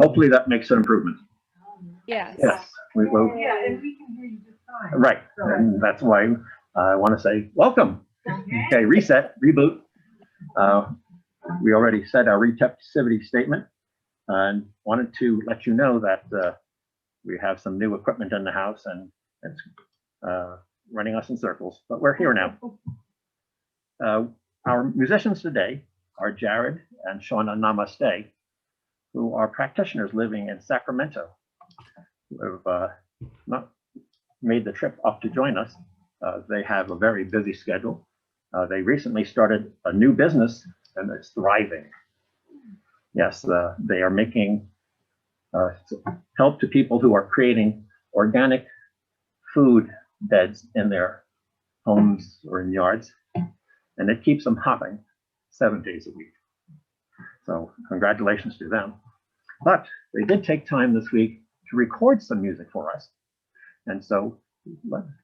hopefully that makes an improvement. Yes. Yes. We will. Yeah, and we can hear you just fine. Right. And that's why I want to say welcome. Okay, reset, reboot. We already said our receptivity statement and wanted to let you know that we have some new equipment in the house and it's running us in circles, but we're here now. Our musicians today are Jared and Shawna Namaste, who are practitioners living in Sacramento, who have not made the trip up to join us. They have a very busy schedule. They recently started a new business and it's thriving. Yes, they are making help to people who are creating organic food beds in their homes or in yards, and it keeps them hopping 7 days a week. So congratulations to them. But they did take time this week to record some music for us. And so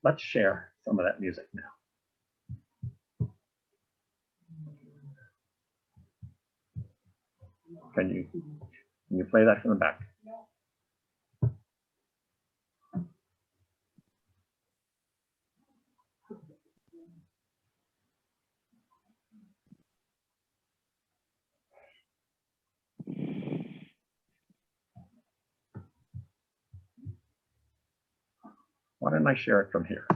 let's share some of that music now. Can you play that from the back? Why don't I share it from here?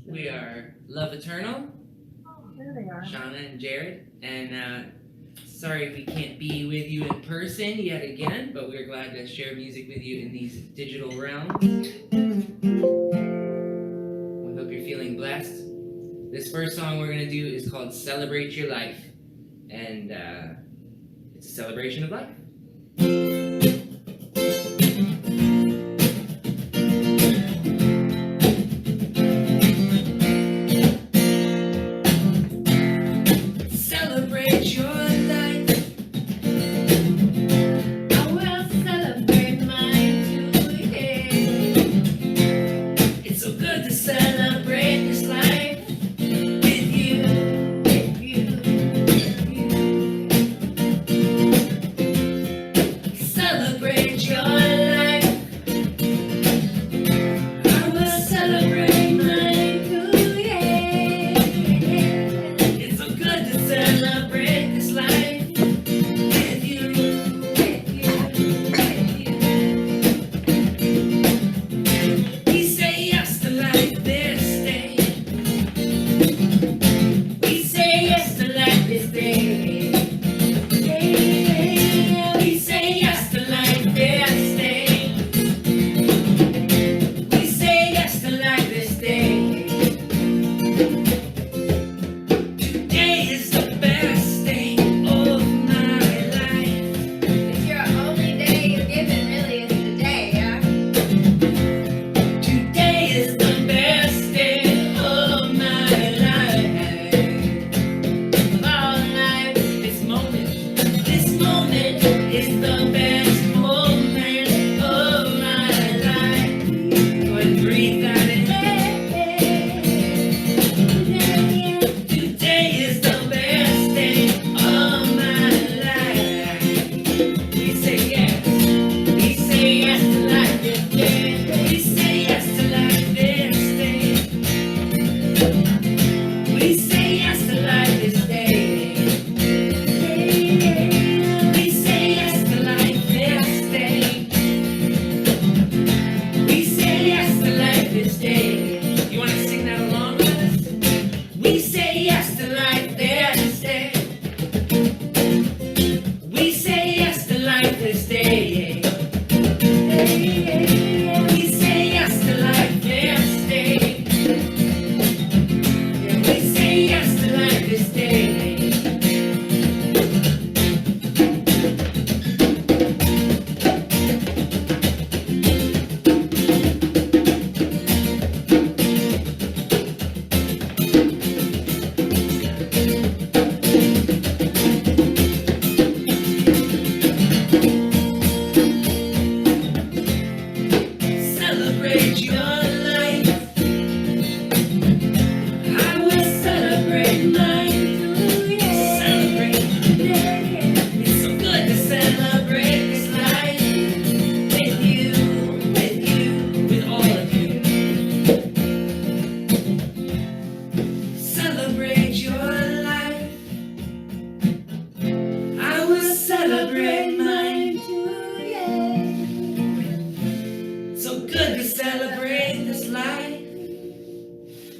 We are Love Eternal, There they are. Shawna and Jared, and sorry we can't be with you in person yet again, but we're glad to share music with you in these digital realms. We hope you're feeling blessed. This first song we're going to do is called Celebrate Your Life, and it's a celebration of life. Like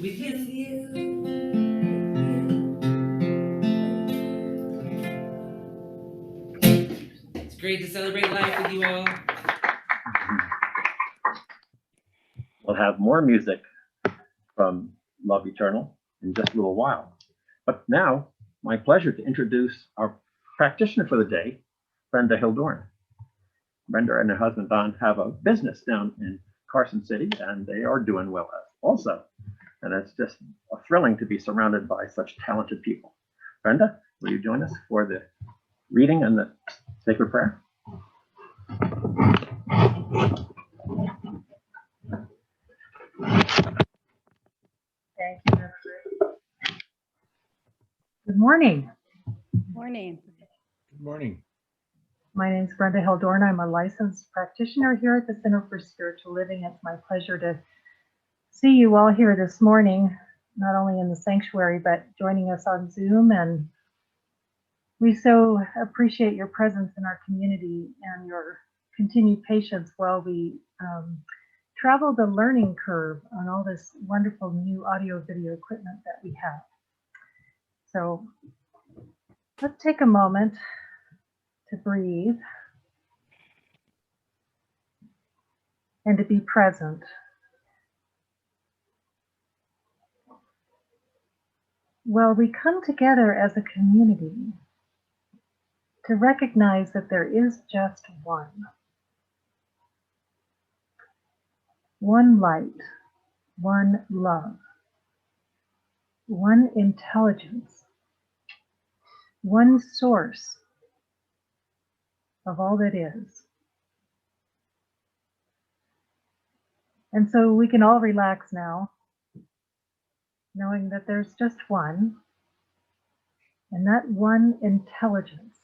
with you. It's great to celebrate life with you all. We'll have more music from Love Eternal in just a little while. But now, my pleasure to introduce our practitioner for the day, Brenda Heldoorn. Brenda and her husband Don have a business down in Carson City, and they are doing well also. And it's just thrilling to be surrounded by such talented people. Brenda, will you join us for the reading and the sacred prayer? Thank you, Nurse. Good morning. Morning. Good morning. My name is Brenda Heldoorn. I'm a licensed practitioner here at the Center for Spiritual Living. It's my pleasure to see you all here this morning, not only in the sanctuary, but joining us on Zoom. And we so appreciate your presence in our community and your continued patience while we travel the learning curve on all this wonderful new audio video equipment that we have. So let's take a moment to breathe and to be present. Well, we come together as a community to recognize that there is just one light, one love, one intelligence, one source of all that is. And so we can all relax now, knowing that there's just one, and that one intelligence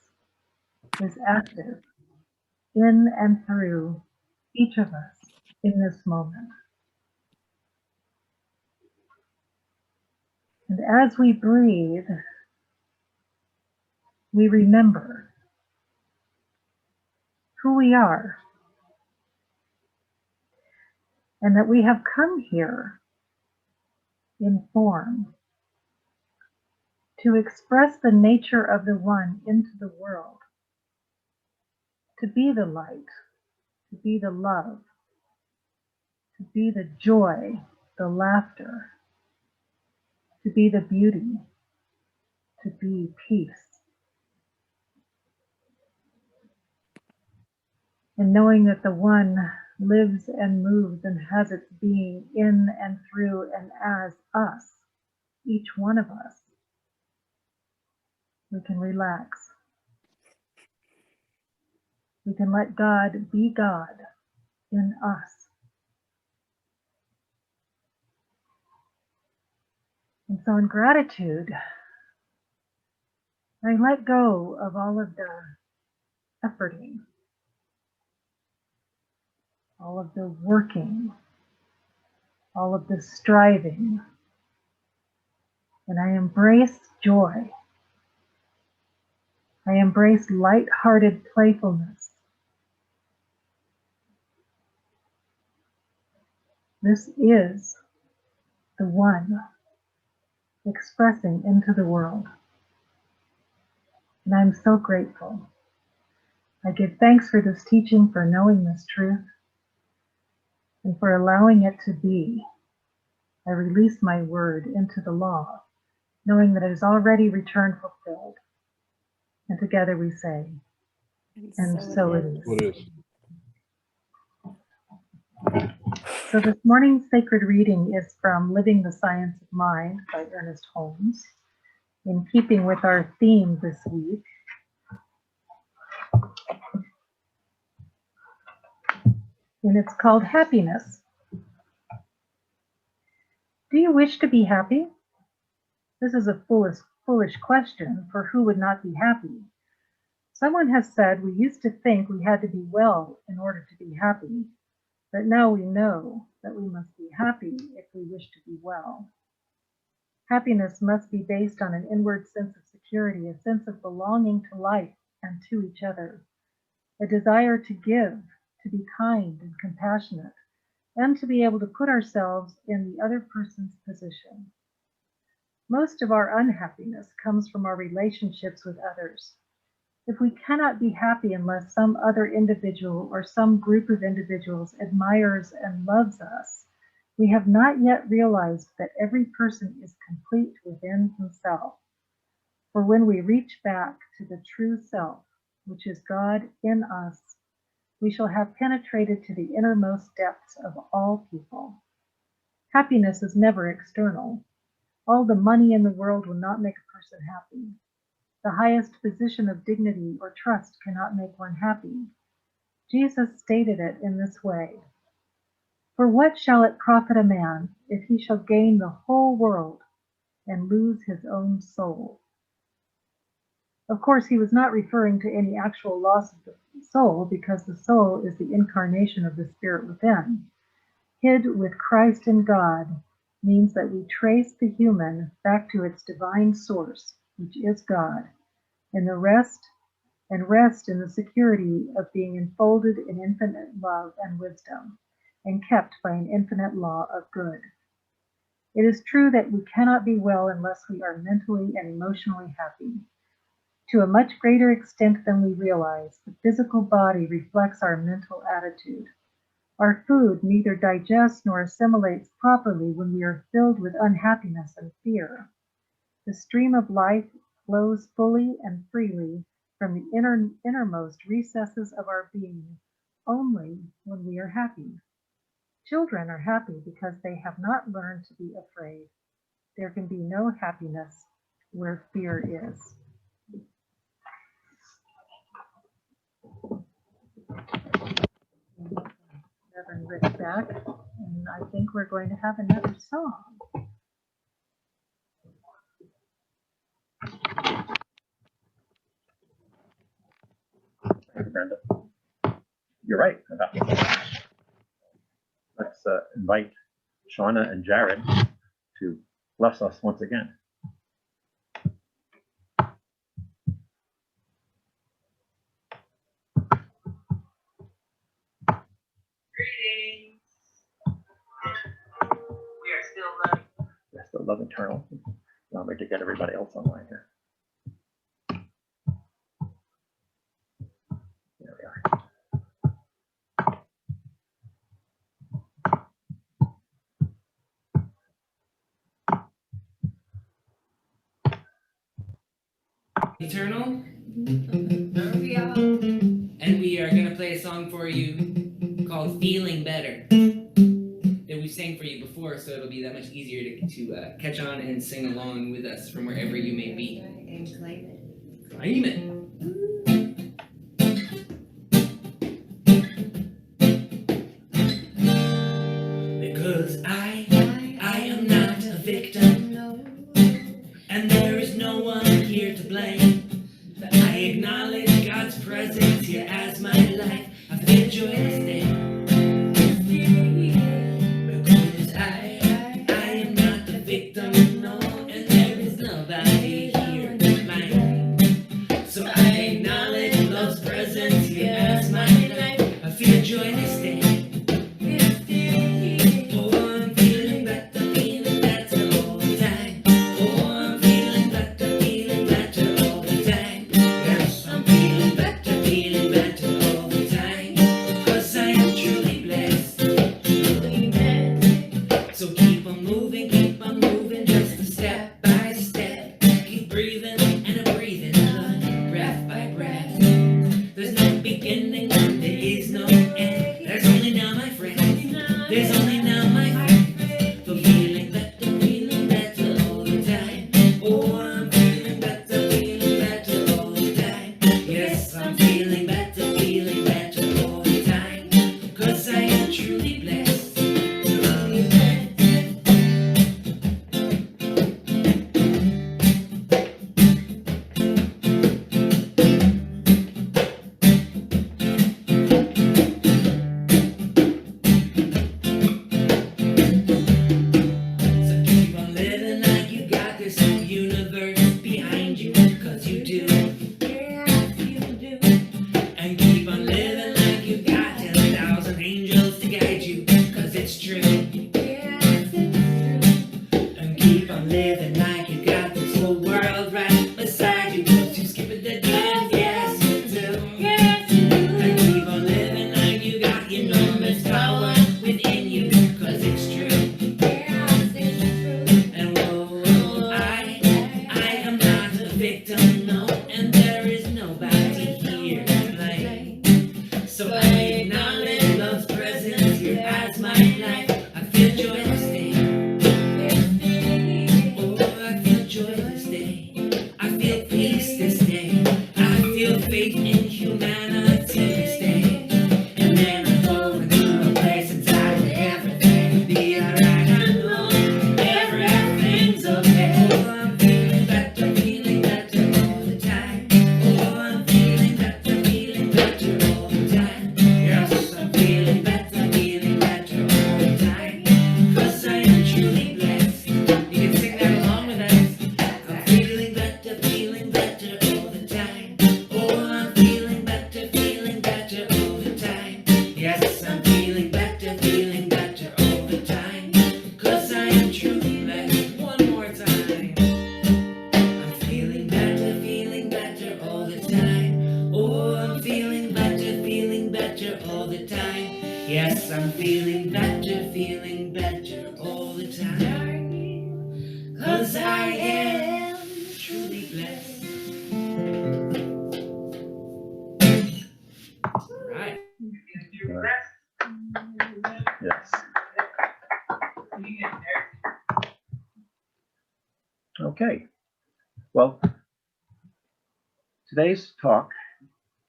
is active in and through each of us in this moment. And as we breathe, we remember who we are, and that we have come here in form to express the nature of the one into the world, to be the light, to be the love, to be the joy, the laughter, to be the beauty, to be peace. And knowing that the one lives and moves and has its being in and through and as us, each one of us, we can relax. We can let God be God in us. And so in gratitude, I let go of all of the efforting, all of the working, all of the striving, and I embrace joy. I embrace light-hearted playfulness. This is the one expressing into the world. And I'm so grateful. I give thanks for this teaching, for knowing this truth, and for allowing it to be. I release my word into the law, knowing that it is already returned fulfilled. And together we say, and so it is. What is? So this morning's sacred reading is from Living the Science of Mind by Ernest Holmes, in keeping with our theme this week. And it's called Happiness. Do you wish to be happy? This is a foolish question, for who would not be happy? Someone has said we used to think we had to be well in order to be happy, but now we know that we must be happy if we wish to be well. Happiness must be based on an inward sense of security, a sense of belonging to life and to each other, a desire to give, to be kind and compassionate, and to be able to put ourselves in the other person's position. Most of our unhappiness comes from our relationships with others. If we cannot be happy unless some other individual or some group of individuals admires and loves us, we have not yet realized that every person is complete within himself. For when we reach back to the true self, which is God in us, we shall have penetrated to the innermost depths of all people. Happiness is never external. All the money in the world will not make a person happy. The highest position of dignity or trust cannot make one happy. Jesus stated it in this way: "For what shall it profit a man if he shall gain the whole world and lose his own soul?" Of course, he was not referring to any actual loss of the soul, because the soul is the incarnation of the spirit within. Hid with Christ in God means that we trace the human back to its divine source, which is God, and rest in the security of being enfolded in infinite love and wisdom, and kept by an infinite law of good. It is true that we cannot be well unless we are mentally and emotionally happy. To a much greater extent than we realize, the physical body reflects our mental attitude. Our food neither digests nor assimilates properly when we are filled with unhappiness and fear. The stream of life flows fully and freely from the innermost recesses of our being only when we are happy. Children are happy because they have not learned to be afraid. There can be no happiness where fear is. Reverend Rick back, and I think we're going to have another song. Thank you, Brenda. You're right about that. Let's invite Shawna and Jared to bless us once again. Greetings. We are still loving. Yes, the love eternal. Now we to get everybody else online here. There we are. Eternal. And we are going to play a song for you called Feeling Better that we sang for you before, so it'll be that much easier to catch on and sing along with us from wherever you may be. And claim it. Claim it. Because I am not a victim, and there is no one here to blame. I acknowledge God's presence here as my life. I feel joy to stand. Because I am not the victim, no, and there is nobody here to blame. So I acknowledge love's presence here as my life. I feel joy to stand. on living like you got this whole world right beside you. Don't you skip it the dance, yes you do. Yes you do. And keep on living like you got enormous power within you, 'cause it's true. Yeah, it's true. And whoa, I am not a victim, no, and there is nobody here to blame. So I acknowledge love's presence here as my life. I feel joy this day. Oh, I feel joy this day. I feel peace this day. I feel faith in humanity this day. And then I go into a place inside where everything will be alright. I know everything's okay. Oh, I'm feeling better all the time. Oh, I'm feeling better all the time. Yes, I'm feeling better all the time. 'Cause I am truly blessed. You can sing that along with us. I'm feeling better all the time. Oh, I'm feeling better all the time. Yes, I'm feeling better all the time. 'Cause I am truly blessed. One more time. I'm feeling better all the time. Oh, I'm feeling better all the time. Yes, I'm feeling better all the time. 'Cause I am truly blessed. All right. Your best. Yes. Okay. Well, today's talk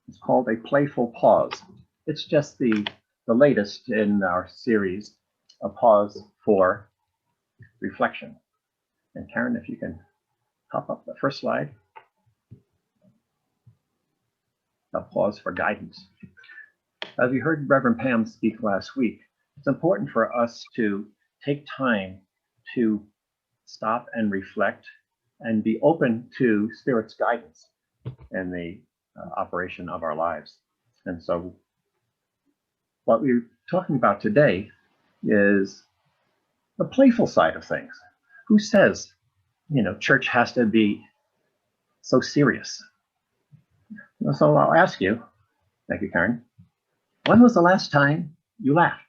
is called A Playful Pause. It's just the latest in our series, A Pause for Reflection. And Karen, if you can pop up the first slide. A pause for guidance. As we heard Reverend Pam speak last week, it's important for us to take time to stop and reflect and be open to Spirit's guidance in the operation of our lives. And so what we're talking about today is the playful side of things. Who says, church has to be so serious? So I'll ask you, thank you, Karen, when was the last time you laughed?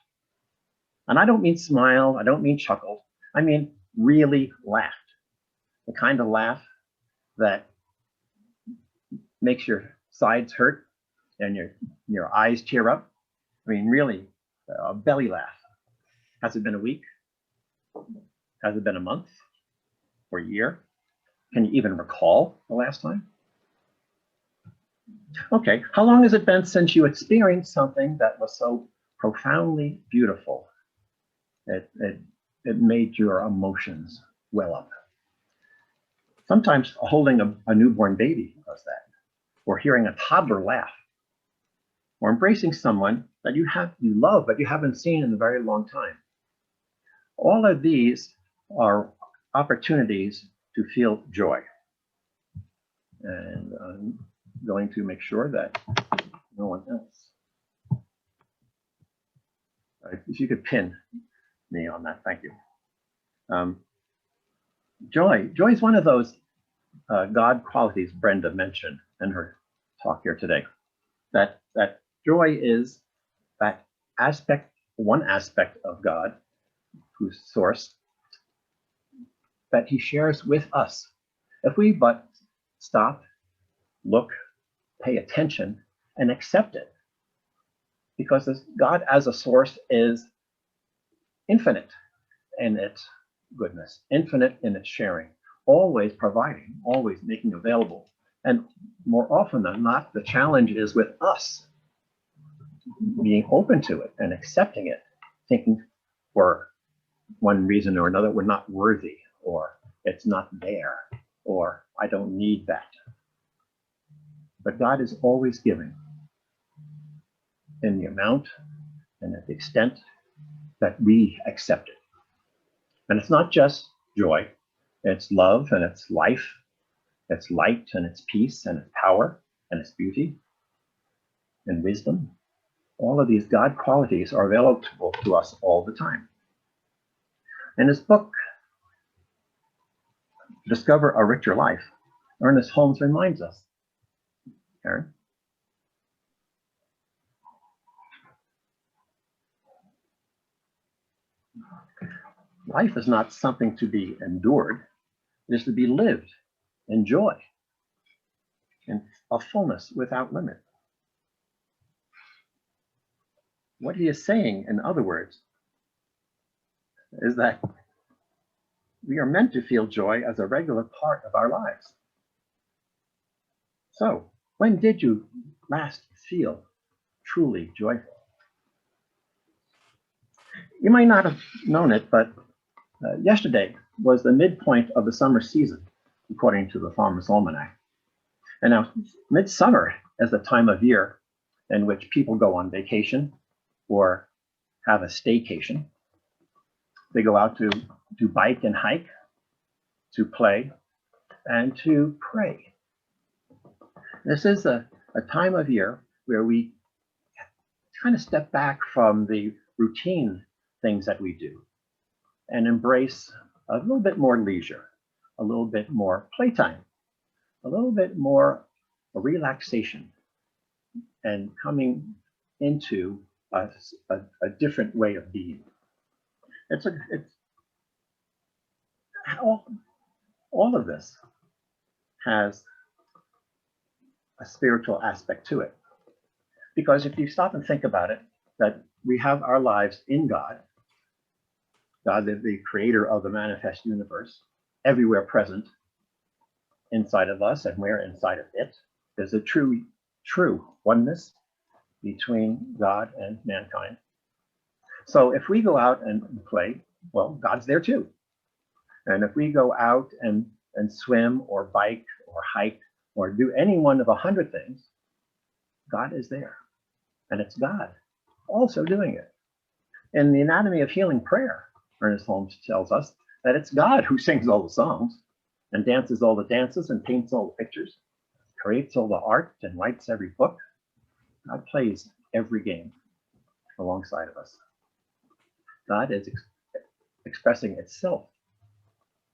And I don't mean smile, I don't mean chuckle, I mean really laughed. The kind of laugh that makes your sides hurt and your eyes tear up. I mean, really, a belly laugh. Has it been a week? Has it been a month or a year? Can you even recall the last time? Okay, how long has it been since you experienced something that was so profoundly beautiful? It made your emotions well up. Sometimes holding a newborn baby does that, or hearing a toddler laugh, or embracing someone that you love but you haven't seen in a very long time. All of these are opportunities to feel joy. And I'm going to make sure that no one else. If you could pin me on that, thank you. Joy is one of those God qualities Brenda mentioned in her talk here today. That joy is that one aspect of God, whose source, that he shares with us. If we but stop, look, pay attention, and accept it. Because God as a source is infinite in its goodness, infinite in its sharing, always providing, always making available. And more often than not, the challenge is with us being open to it and accepting it, thinking for one reason or another, we're not worthy, or it's not there, or I don't need that. But God is always giving in the amount and at the extent that we accept it. And it's not just joy, it's love and it's life, it's light and it's peace and it's power and it's beauty and wisdom. All of these God qualities are available to us all the time. In his book, discover a richer life, Ernest Holmes reminds us. Karen? Life is not something to be endured. It is to be lived in joy, in a fullness without limit. What he is saying, in other words, is that we are meant to feel joy as a regular part of our lives. So, when did you last feel truly joyful? You might not have known it, but yesterday was the midpoint of the summer season, according to the Farmer's Almanac. And now, midsummer is the time of year in which people go on vacation or have a staycation. They go out to bike and hike, to play, and to pray. This is a time of year where we kind of step back from the routine things that we do and embrace a little bit more leisure, a little bit more playtime, a little bit more relaxation, and coming into a different way of being. It's all of this has a spiritual aspect to it. Because if you stop and think about it, that we have our lives in God, God, the creator of the manifest universe, everywhere present inside of us, and we're inside of it. There's a true oneness between God and mankind. So if we go out and play, well, God's there too. And if we go out and swim or bike or hike or do any one of 100 things, God is there. And it's God also doing it. In the Anatomy of Healing Prayer, Ernest Holmes tells us that it's God who sings all the songs and dances all the dances and paints all the pictures, creates all the art and writes every book. God plays every game alongside of us. God is expressing itself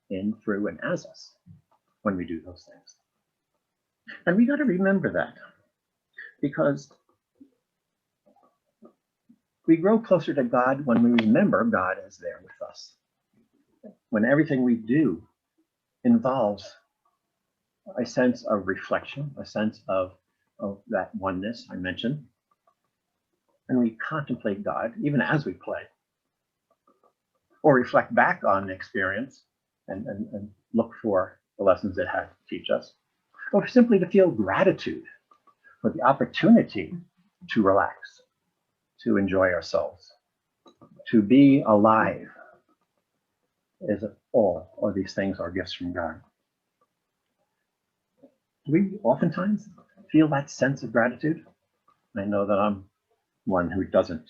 in, through, and as us when we do those things. And we got to remember that, because we grow closer to God when we remember God is there with us. When everything we do involves a sense of reflection, a sense of that oneness I mentioned, and we contemplate God even as we play, or reflect back on the experience and look for the lessons it had to teach us, or simply to feel gratitude for the opportunity to relax, to enjoy ourselves, to be alive, is all of these things are gifts from God. Do we oftentimes feel that sense of gratitude? I know that I'm one who doesn't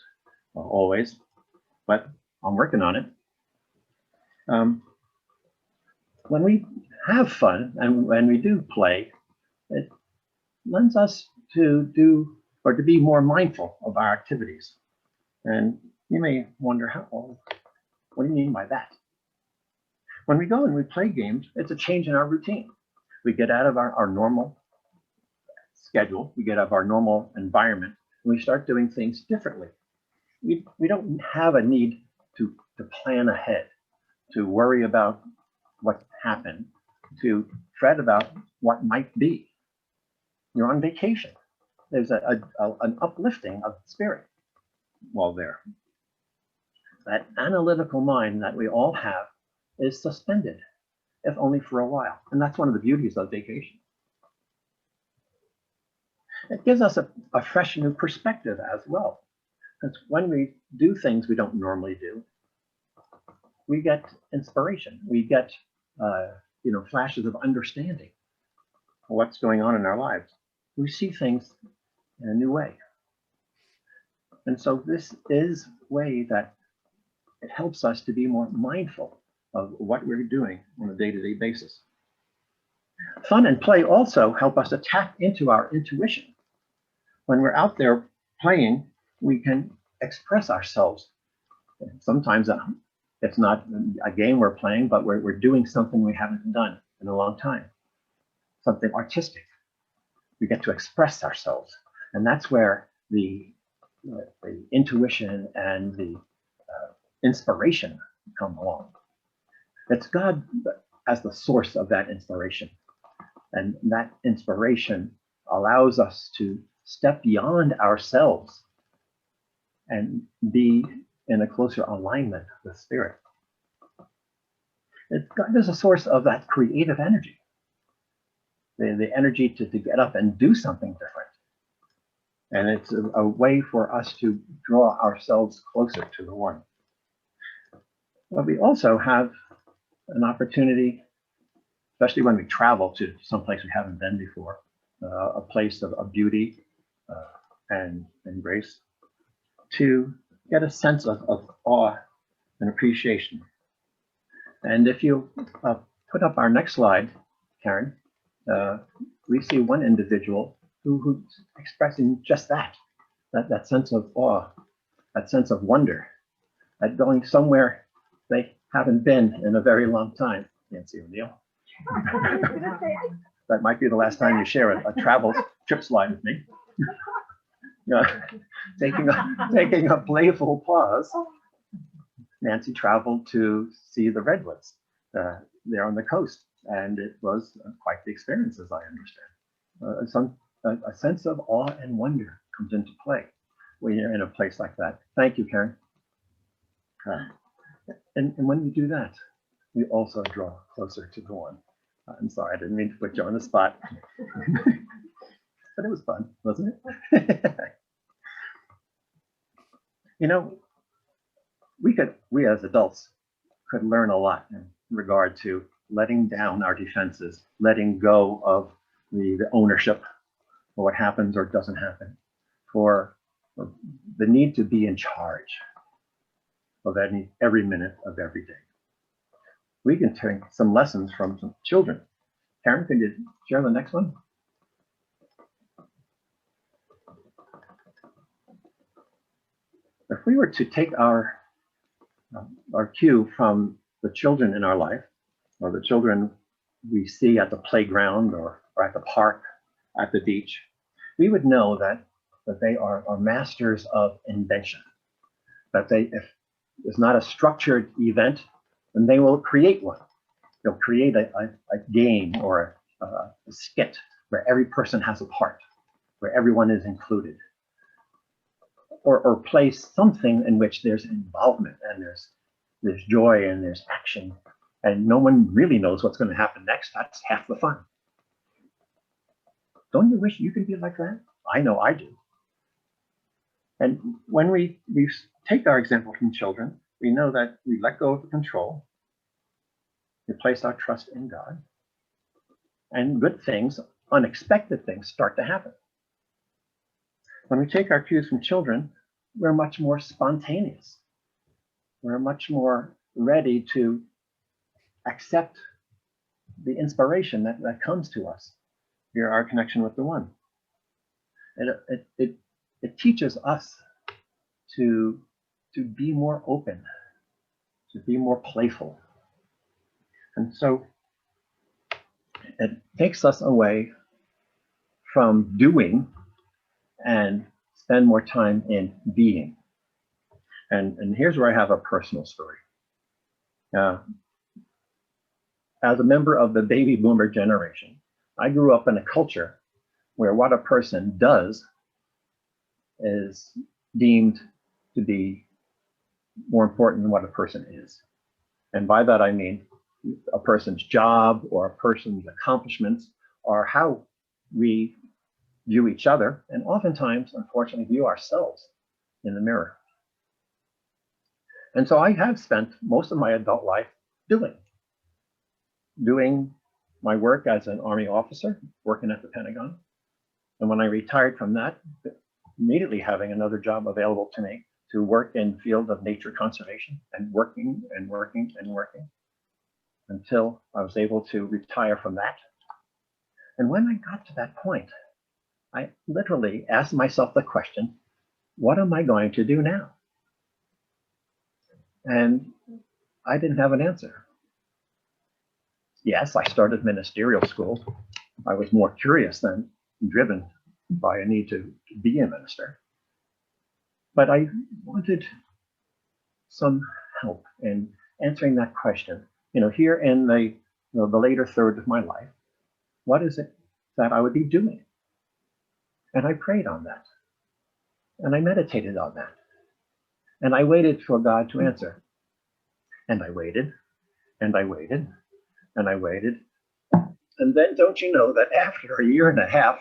always, but I'm working on it. When we have fun and when we do play, it lends us to do or to be more mindful of our activities. And you may wonder, what do you mean by that? When we go and we play games, it's a change in our routine. We get out of our normal schedule, we get out of our normal environment, and we start doing things differently. We don't have a need to plan ahead, to worry about what happened, to fret about what might be. You're on vacation. There's an uplifting of spirit while there. That analytical mind that we all have is suspended, if only for a while. And that's one of the beauties of vacation. It gives us a fresh new perspective as well. Because when we do things we don't normally do, we get inspiration. We get flashes of understanding of what's going on in our lives. We see things in a new way. And so this is a way that it helps us to be more mindful of what we're doing on a day-to-day basis. Fun and play also help us to tap into our intuition. When we're out there playing, we can express ourselves. Sometimes it's not a game we're playing, but we're doing something we haven't done in a long time, something artistic. We get to express ourselves. And that's where the intuition and the inspiration come along. It's God as the source of that inspiration. And that inspiration allows us to step beyond ourselves and be in a closer alignment with spirit. God is a source of that creative energy, the energy to get up and do something different. And it's a way for us to draw ourselves closer to the one. But we also have an opportunity, especially when we travel to someplace we haven't been before, a place of beauty and grace, to get a sense of awe and appreciation. And if you put up our next slide, Karen, we see one individual who's expressing just that sense of awe, that sense of wonder, at going somewhere they haven't been in a very long time. Nancy O'Neill. That might be the last time you share a travel trip slide with me. Taking a playful pause, Nancy traveled to see the redwoods there on the coast, and it was quite the experience, as I understand. A sense of awe and wonder comes into play when you're in a place like that. Thank you, Karen. And when we do that, we also draw closer to the one. I'm sorry, I didn't mean to put you on the spot. But it was fun, wasn't it? You know, we as adults could learn a lot in regard to letting down our defenses, letting go of the ownership of what happens or doesn't happen, for the need to be in charge of every minute of every day. We can take some lessons from some children. Karen, can you share the next one? If we were to take our cue from the children in our life, or the children we see at the playground or at the park, at the beach, we would know that they are masters of invention. That if it's not a structured event, then they will create one. They'll create a game or a skit where every person has a part, where everyone is included. Or play something in which there's involvement and there's joy and there's action, and no one really knows what's going to happen next. That's half the fun. Don't you wish you could be like that? I know I do. And when we take our example from children, we know that we let go of the control, we place our trust in God, and good things, unexpected things start to happen. When we take our cues from children, we're much more spontaneous. We're much more ready to accept the inspiration that comes to us via our connection with the one. It teaches us to be more open, to be more playful. And so it takes us away from doing and spend more time in being. And here's where I have a personal story. As a member of the baby boomer generation, I grew up in a culture where what a person does is deemed to be more important than what a person is. And by that, I mean a person's job or a person's accomplishments are how we view each other, and oftentimes, unfortunately, view ourselves in the mirror. And so I have spent most of my adult life doing my work as an Army officer, working at the Pentagon. And when I retired from that, immediately having another job available to me to work in the field of nature conservation, and working until I was able to retire from that. And when I got to that point, I literally asked myself the question, what am I going to do now? And I didn't have an answer. yes, I started ministerial school. I was more curious than driven by a need to be a minister. But I wanted some help in answering that question. Here in the later third of my life, what is it that I would be doing? And I prayed on that. And I meditated on that. And I waited for God to answer. And I waited, and I waited, and I waited. And then don't you know that after a year and a half,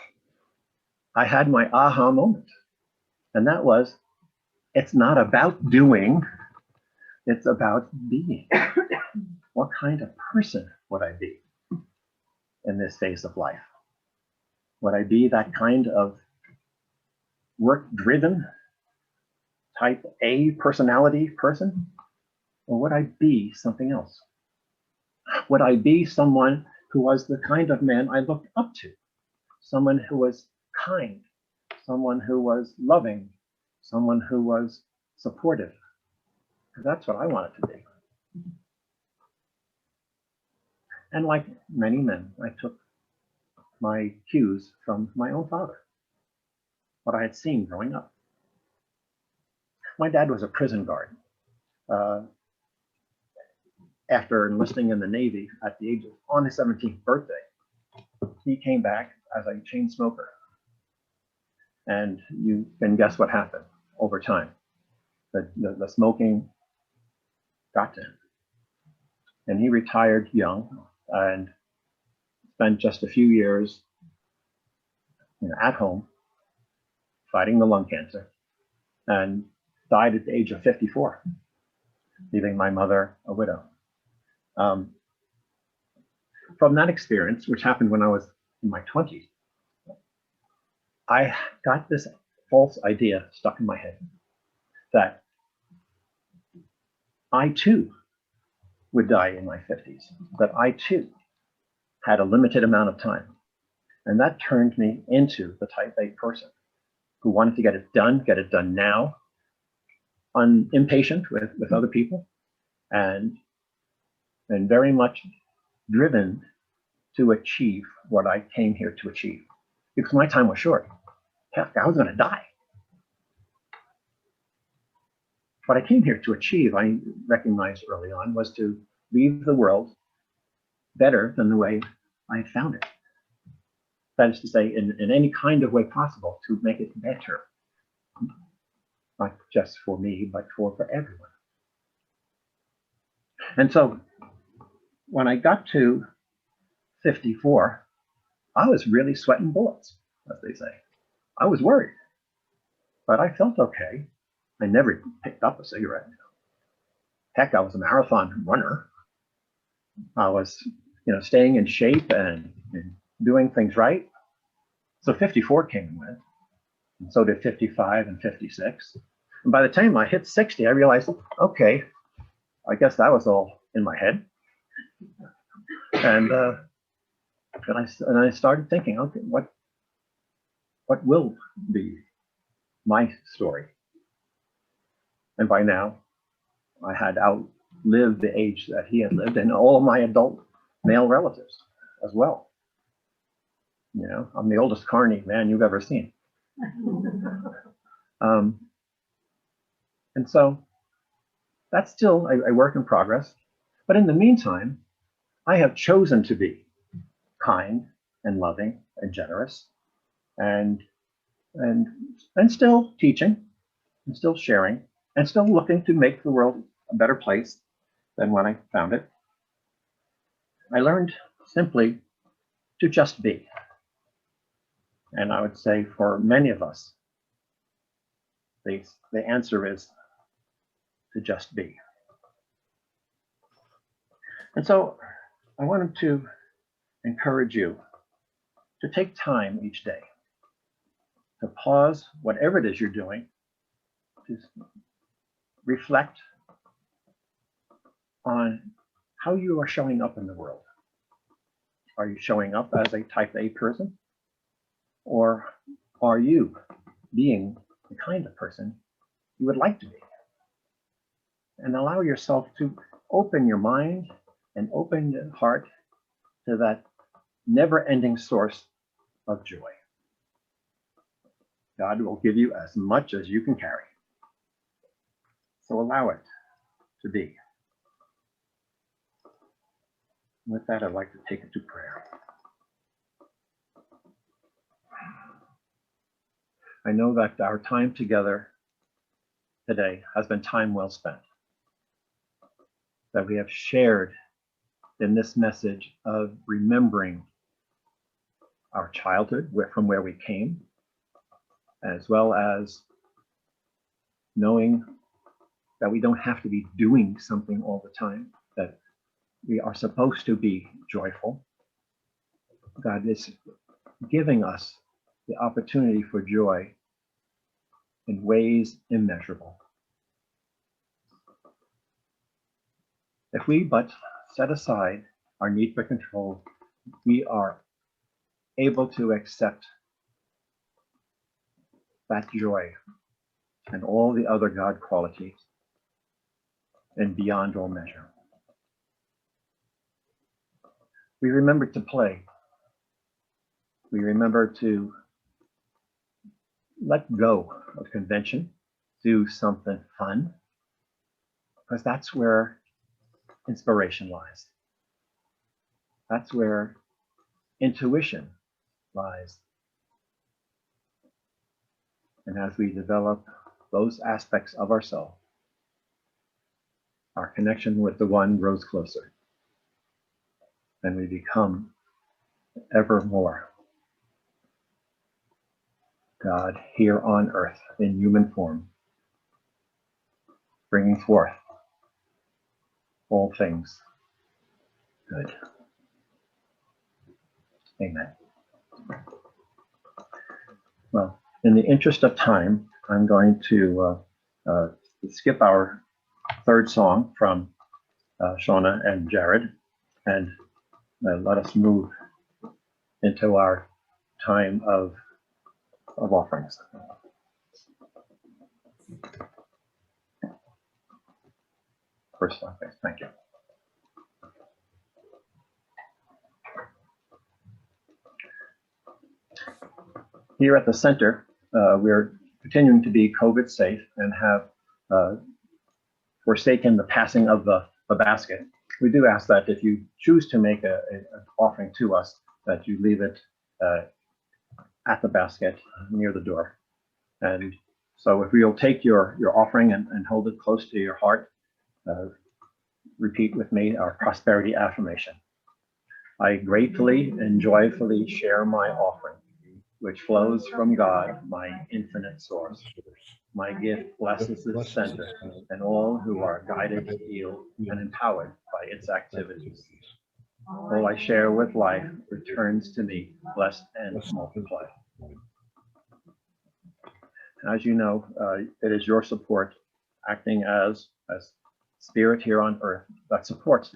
I had my aha moment. And that was, it's not about doing, it's about being. What kind of person would I be in this phase of life? Would I be that kind of work-driven, type A personality person? Or would I be something else? Would I be someone who was the kind of man I looked up to? Someone who was kind, someone who was loving, someone who was supportive? Because that's what I wanted to be. And like many men, I took my cues from my own father, what I had seen growing up. My dad was a prison guard. After enlisting in the Navy at the age of, on his 17th birthday, he came back as a chain smoker. And you can guess what happened over time. The smoking got to him. And he retired young and spent just a few years at home fighting the lung cancer and died at the age of 54, leaving my mother a widow. From that experience, which happened when I was in my 20s, I got this false idea stuck in my head that I too would die in my 50s, that I too had a limited amount of time. And that turned me into the type A person who wanted to get it done now, impatient with other people, and very much driven to achieve what I came here to achieve. Because my time was short. Heck, I was going to die. What I came here to achieve, I recognized early on, was to leave the world better than the way I had found it. That is to say, in any kind of way possible, to make it better. Not just for me, but for everyone. And so when I got to 54, I was really sweating bullets, as they say. I was worried, but I felt okay. I never picked up a cigarette. Heck, I was a marathon runner. I was, staying in shape and doing things right. So 54 came and went, and so did 55 and 56. And by the time I hit 60, I realized, okay, I guess that was all in my head. And I started thinking, okay, what will be my story? And by now, I had outlived the age that he had lived, and all my adult male relatives as well. I'm the oldest Kearney man you've ever seen. And so that's still a work in progress. But in the meantime, I have chosen to be kind and loving and generous and still teaching and still sharing and still looking to make the world a better place than when I found it. I learned simply to just be. And I would say for many of us, the answer is to just be. And so I wanted to encourage you to take time each day to pause whatever it is you're doing, to reflect on how you are showing up in the world. Are you showing up as a type A person? Or are you being the kind of person you would like to be? And allow yourself to open your mind and open your heart to that never-ending source of joy. God will give you as much as you can carry. So allow it to be. With that, I'd like to take it to prayer. I know that our time together today has been time well spent, that we have shared in this message of remembering our childhood, from where we came, as well as knowing that we don't have to be doing something all the time, that we are supposed to be joyful. God is giving us the opportunity for joy in ways immeasurable. If we but set aside our need for control, we are able to accept that joy and all the other God qualities and beyond all measure. We remember to play. We remember to let go of convention, do something fun, because that's where inspiration lies. That's where intuition lies. And as we develop those aspects of ourselves, our connection with the One grows closer, and we become ever more God here on earth in human form, bringing forth all things good. Amen. Well, in the interest of time, I'm going to skip our third song from Shawna and Jared, and let us move into our time of offerings. First song, please. Thank you. Here at the center, we're continuing to be COVID safe and have forsaken the passing of the basket. We do ask that if you choose to make an offering to us, that you leave it at the basket near the door. And so if you'll take your offering and hold it close to your heart, repeat with me our prosperity affirmation. I gratefully and joyfully share my offering, which flows from God, my infinite source. My gift blesses its center and all who are guided, healed, and empowered by its activities. All I share with life returns to me, blessed and multiplied. As you know, it is your support acting as spirit here on earth that supports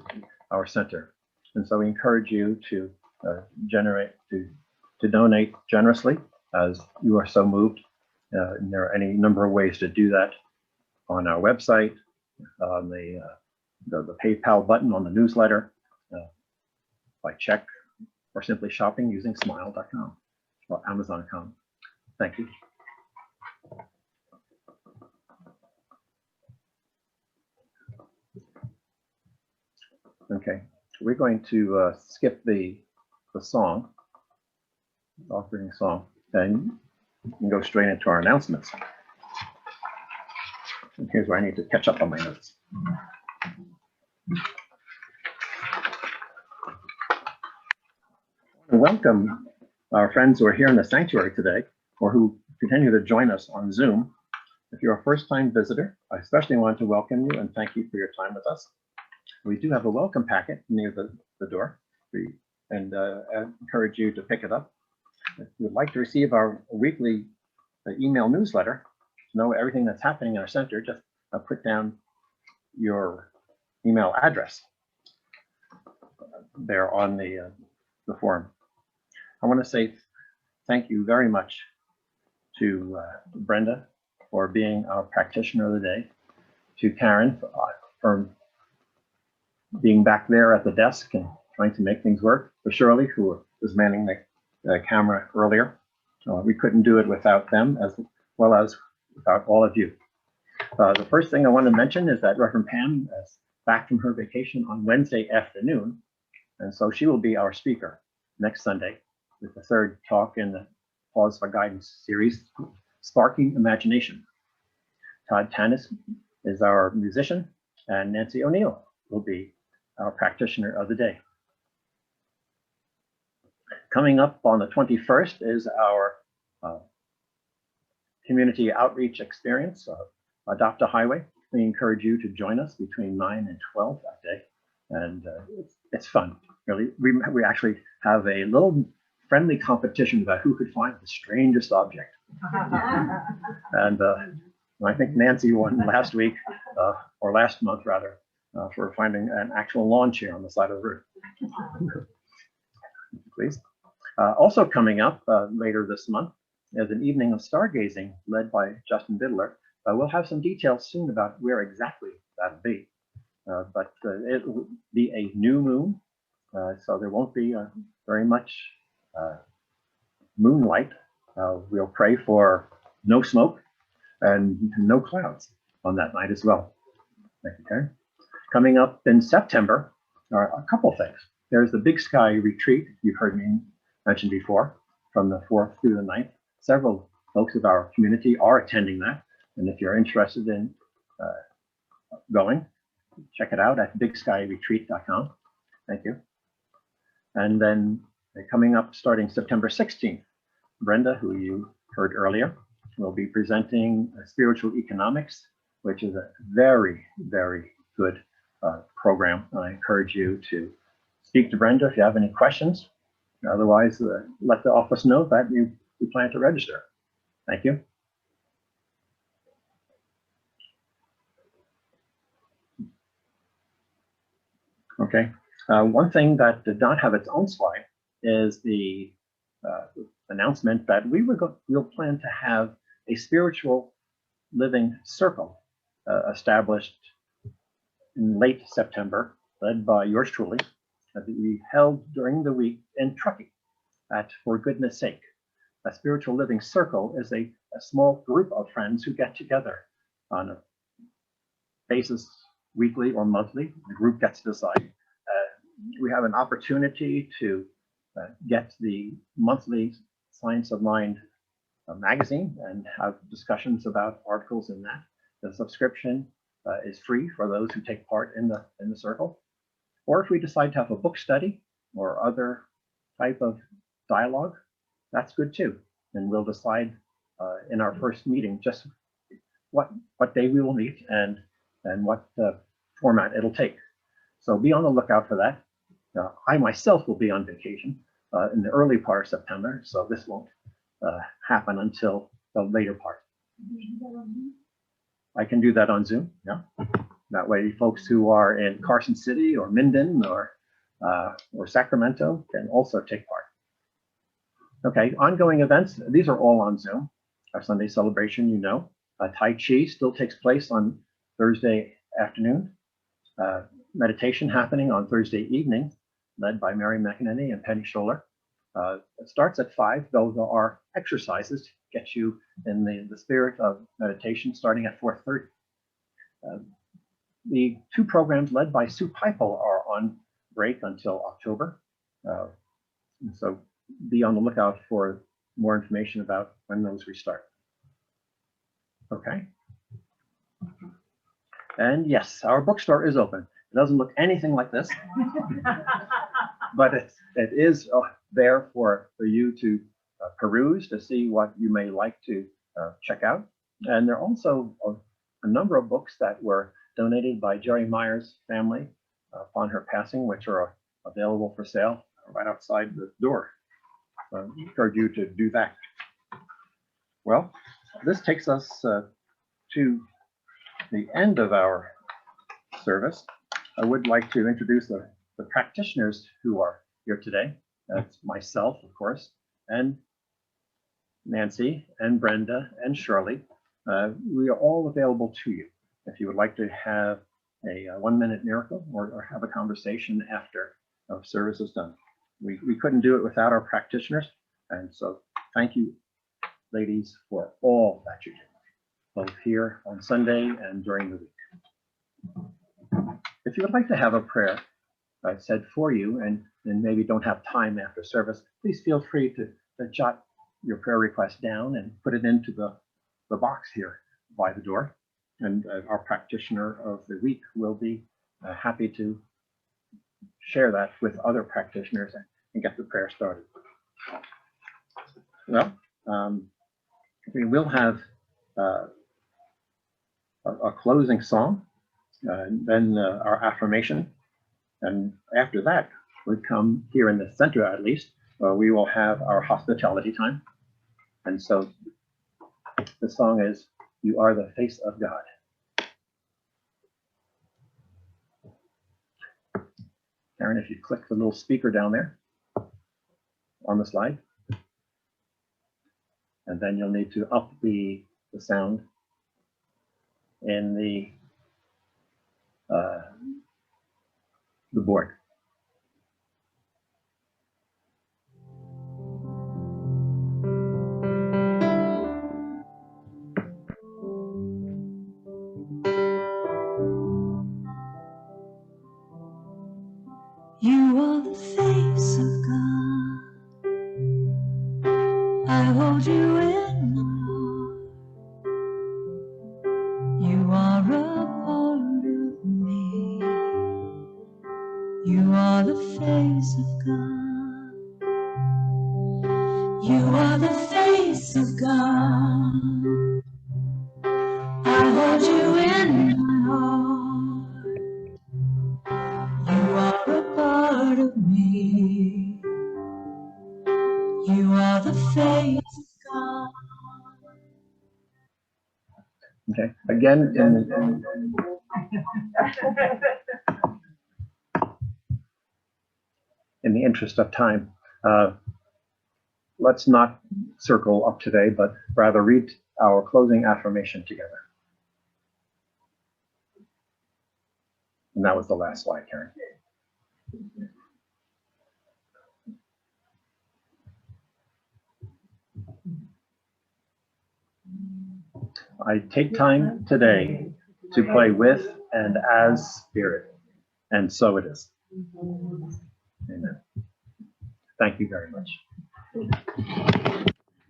our center. And so we encourage you to donate generously as you are so moved. And there are any number of ways to do that on our website, on the PayPal button on the newsletter, by check, or simply shopping using smile.com or amazon.com. Thank you. Okay, we're going to skip the song, the offering song, and go straight into our announcements. And here's where I need to catch up on my notes. Welcome our friends who are here in the sanctuary today, or who continue to join us on Zoom. If you're a first-time visitor, I especially want to welcome you and thank you for your time with us. We do have a welcome packet near the door, and I encourage you to pick it up. If you would like to receive our weekly email newsletter, to know everything that's happening in our center, just put down your email address there on the form. I want to say thank you very much to Brenda for being our practitioner of the day, to Karen for being back there at the desk and trying to make things work. For Shirley, who was manning the camera earlier. We couldn't do it without them, as well as without all of you. The first thing I want to mention is that Reverend Pam is back from her vacation on Wednesday afternoon, and so she will be our speaker next Sunday with the third talk in the Pause for Guidance series, Sparking Imagination. Todd Tanis is our musician, and Nancy O'Neill will be our practitioner of the day. Coming up on the 21st is our community outreach experience, Adopt a Highway. We encourage you to join us between 9 and 12 that day, and it's fun. Really, we actually have a little friendly competition about who could find the strangest object. And I think Nancy won last week, or last month rather, for finding an actual lawn chair on the side of the roof. Please. Also coming up later this month is an evening of stargazing led by Justin Biddler. We'll have some details soon about where exactly that'll be, but it will be a new moon, so there won't be very much moonlight. We'll pray for no smoke and no clouds on that night as well. Thank you, Karen. Coming up in September are a couple things. There's the Big Sky Retreat you've heard me mention before, from the 4th through the 9th. Several folks of our community are attending that. And if you're interested in going, check it out at bigskyretreat.com. Thank you. And then coming up starting September 16th, Brenda, who you heard earlier, will be presenting Spiritual Economics, which is a very, very good program. I encourage you to speak to Brenda if you have any questions. Otherwise, let the office know that you plan to register. Thank you. Okay, one thing that did not have its own slide is the announcement that we'll plan to have a spiritual living circle established in late September, led by yours truly, that we held during the week in Truckee at For Goodness Sake. A spiritual living circle is a small group of friends who get together on a basis weekly or monthly. The group gets to decide. We have an opportunity to get the monthly Science of Mind magazine and have discussions about articles in that. The subscription is free for those who take part in the circle. Or if we decide to have a book study or other type of dialogue, that's good too. And we'll decide in our first meeting just what day we will meet and what format it'll take. So be on the lookout for that. I myself will be on vacation in the early part of September, so this won't happen until the later part. I can do that on Zoom, yeah. That way folks who are in Carson City or Minden or Sacramento can also take part. Okay, ongoing events, these are all on Zoom. Our Sunday celebration, you know. Tai Chi still takes place on Thursday afternoon. Meditation happening on Thursday evening, led by Mary McEnany and Penny Scholler. It starts at 5, though there are exercises to get you in the spirit of meditation starting at 4:30. The 2 programs led by Sue Pipel are on break until October. And so be on the lookout for more information about when those restart. Okay. And yes, our bookstore is open. It doesn't look anything like this, but it is there for you to peruse, to see what you may like to check out. And there are also a number of books that were donated by Jerry Meyer's family upon her passing, which are available for sale right outside the door. I encourage you to do that. Well, this takes us to the end of our service. I would like to introduce the practitioners who are here today. That's myself, of course, and Nancy and Brenda and Shirley. We are all available to you if you would like to have a 1-minute miracle or have a conversation after of service is done. We couldn't do it without our practitioners. And so thank you, ladies, for all that you do, both here on Sunday and during the week. If you would like to have a prayer said for you and maybe don't have time after service, please feel free to jot your prayer request down and put it into the box here by the door. And our practitioner of the week will be happy to share that with other practitioners and get the prayer started. Well, we will have a closing song, then our affirmation. And after that, we come here in the center, at least, we will have our hospitality time. And so the song is, "You Are the Face of God." Karen, if you click the little speaker down there on the slide, and then you'll need to up the sound in the board. You are the face of God. I hold you in my heart. You are a part of me. You are the face of God. You are the face of God. I hold you in my heart. You are a part of me. You are the face of God. Okay, again, in the interest of time, let's not circle up today, but rather read our closing affirmation together. And that was the last slide, Karen. I take time today to play with and as spirit, and so it is. Amen. Thank you very much.